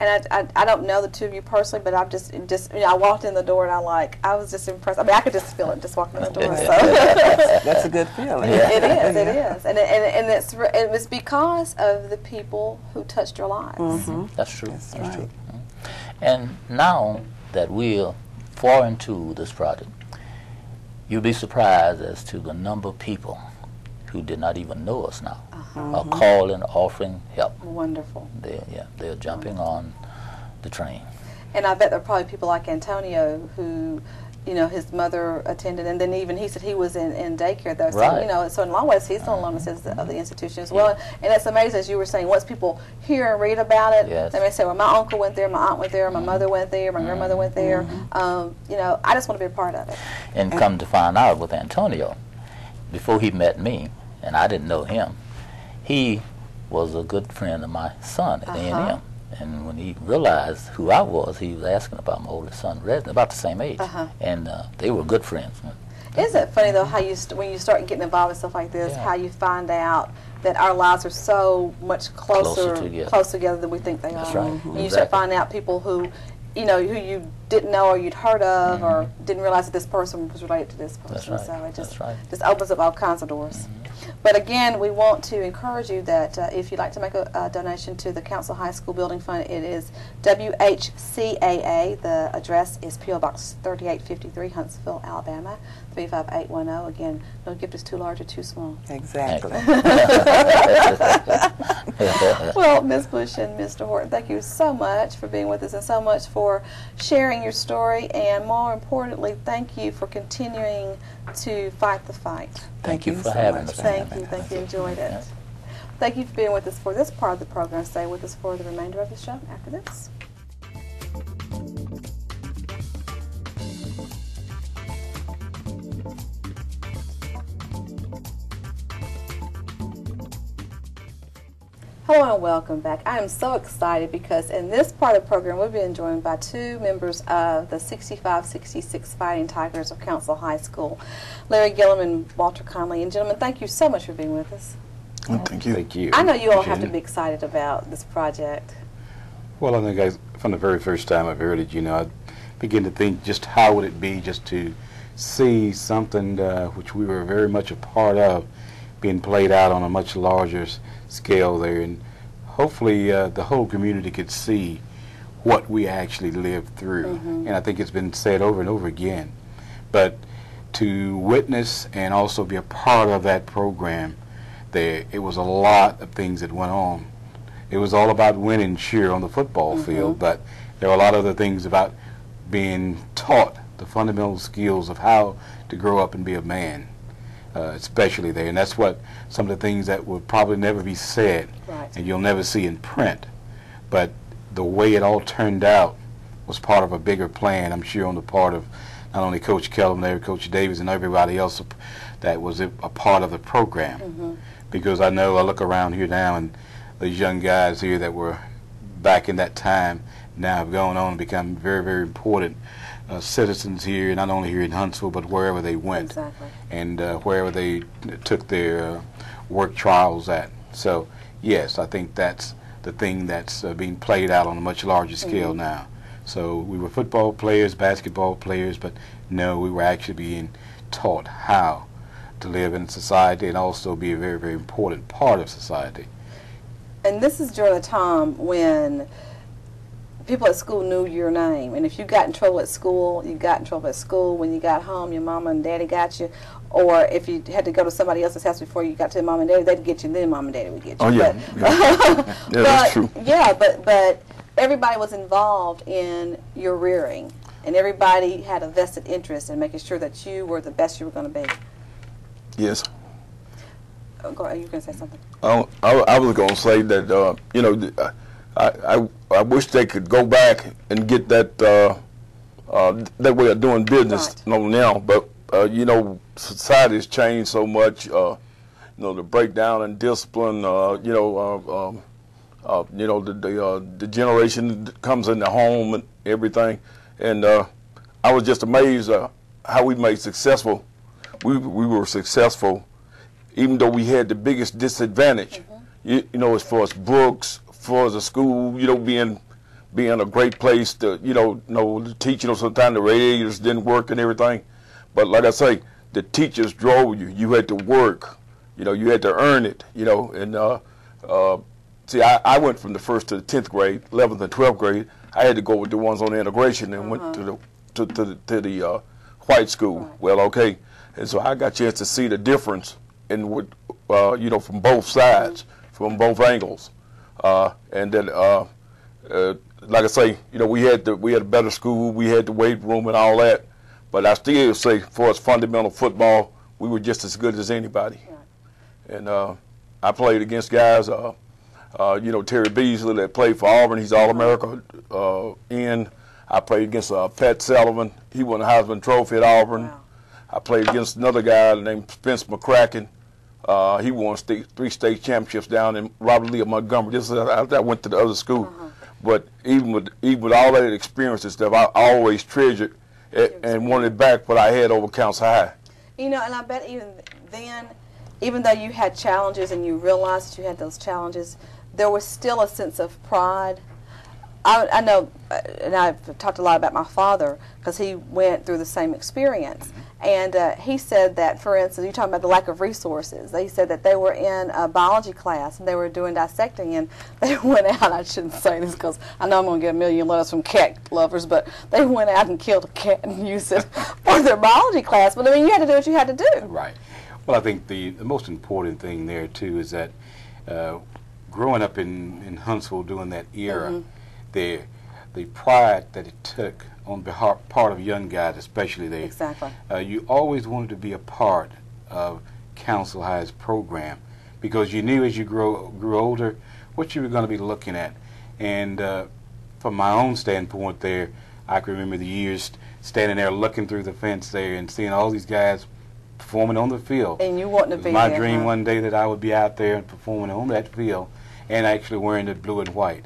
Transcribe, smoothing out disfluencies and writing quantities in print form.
And I don't know the two of you personally, but I've just you know, I walked in the door and I was just impressed. I mean, I could just feel it just walking in the door. So. That's a good feeling. Yeah. It is, and it's because of the people who touched your lives. Mm-hmm. That's true. That's right. True. And now that we're far into this project, you'll be surprised as to the number of people who did not even know us now are calling, offering help. Wonderful. They're jumping on the train. And I bet there are probably people like Antonio who, you know, his mother attended, and then even he said he was in daycare though. So, right. you know, so in a long ways he's the alumnus of the institution as well. And it's amazing, as you were saying, once people hear and read about it, they may say, well, my uncle went there, my aunt went there, my mother went there, my grandmother went there. You know, I just want to be a part of it. And come to find out with Antonio, before he met me, and I didn't know him, he was a good friend of my son at A&M. And when he realized who I was, he was asking about my oldest son, about the same age. And they were good friends. Isn't it funny, though, how when you start getting involved in stuff like this, how you find out that our lives are so much close together than we think they are. That's right. And you start finding out people who, you know, who you didn't know or you'd heard of or didn't realize that this person was related to this person. That's right. So it just opens up all kinds of doors. But again, we want to encourage you that if you'd like to make a donation to the Councill High School Building Fund, it is WHCAA. The address is P.O. Box 3853, Huntsville, Alabama, 35810. Again, no gift is too large or too small. Exactly. Well, Ms. Bush and Mr. Horton, thank you so much for being with us and so much for sharing your story, and more importantly, thank you for continuing to fight the fight. Thank you for having us. Thank you. Enjoyed it. Thank you for being with us for this part of the program. Stay with us for the remainder of the show after this. Hello and welcome back. I am so excited because in this part of the program we've been joined by two members of the 65-66 Fighting Tigers of Councill High School, Larry Gillam and Walter Conley. And gentlemen, thank you so much for being with us. Well, thank you. Thank you. I know you all have to be excited about this project. Well, I think from the very first time I've heard it, you know, I began to think just how would it be just to see something which we were very much a part of being played out on a much larger scale there, and hopefully the whole community could see what we actually lived through. And I think it's been said over and over again, but to witness and also be a part of that program, it was a lot of things that went on. It was all about win and cheer on the football field, but there were a lot of other things about being taught the fundamental skills of how to grow up and be a man. Especially there, and that's what some of the things that will probably never be said, and you'll never see in print. But the way it all turned out was part of a bigger plan, I'm sure, on the part of not only Coach Gillam there, Coach Davis, and everybody else that was a part of the program. Because I know I look around here now, and these young guys here that were back in that time now have gone on and become very, very important citizens here, not only here in Huntsville, but wherever they went, and wherever they took their work trials at. So, yes, I think that's the thing that's being played out on a much larger scale now. So we were football players, basketball players, but no, we were actually being taught how to live in society and also be a very, very important part of society. And this is during a time when people at school knew your name, and if you got in trouble at school, you got in trouble at school. When you got home, your mama and daddy got you, or if you had to go to somebody else's house before you got to mom and daddy, they'd get you, and then mom and daddy would get you. Oh yeah, yeah, that's true. Yeah, but everybody was involved in your rearing, and everybody had a vested interest in making sure that you were the best you were going to be. Yes. Go ahead, you were going to say something. I was going to say that you know, I wish they could go back and get that that way of doing business now. But you know, society has changed so much. You know, the breakdown in discipline. You know, the generation that comes in the home and everything. And I was just amazed how we made successful. We were successful, even though we had the biggest disadvantage. You know, as far as Brooks, as far as the school, you know, being being a great place to, the teaching, sometimes the radiators didn't work and everything. But like I say, the teachers drove you. You had to work. You had to earn it, and see, I went from the 1st to the 10th grade, 11th and 12th grade. I had to go with the ones on the integration and went to the white school. Right. Well, okay. And so I got a chance to see the difference in what, from both sides, from both angles. And then, like I say, we had a better school, we had the weight room and all that. But I still say, for us fundamental football, we were just as good as anybody. Right. And I played against guys, Terry Beasley that played for Auburn. He's All-America. I played against Pat Sullivan. He won the Heisman Trophy at Auburn. Wow. I played against another guy named Spence McCracken. He won 3 state championships down in Robert Lee of Montgomery. This is after I went to the other school. But even with all that experience and stuff, I always treasured it and wanted back what I had over Councill High. And I bet even then, even though you had challenges and you realized that you had those challenges, there was still a sense of pride. I know, and I've talked a lot about my father because he went through the same experience. And he said that, for instance, you're talking about the lack of resources. They said that they were in a biology class and they were doing dissecting, and they went out. I shouldn't say this because I know I'm going to get a million letters from cat lovers, but they went out and killed a cat and used it for their biology class. But I mean, you had to do what you had to do. Right. Well, I think the most important thing there too is that growing up in Huntsville during that era, the pride that it took on behalf part of young guys, especially there. Exactly. You always wanted to be a part of Councill High's program because you knew as you grew older what you were going to be looking at. And from my own standpoint there, I can remember the years standing there looking through the fence there and seeing all these guys performing on the field. And you wanted to be there. My dream one day that I would be out there and performing on that field and actually wearing the blue and white.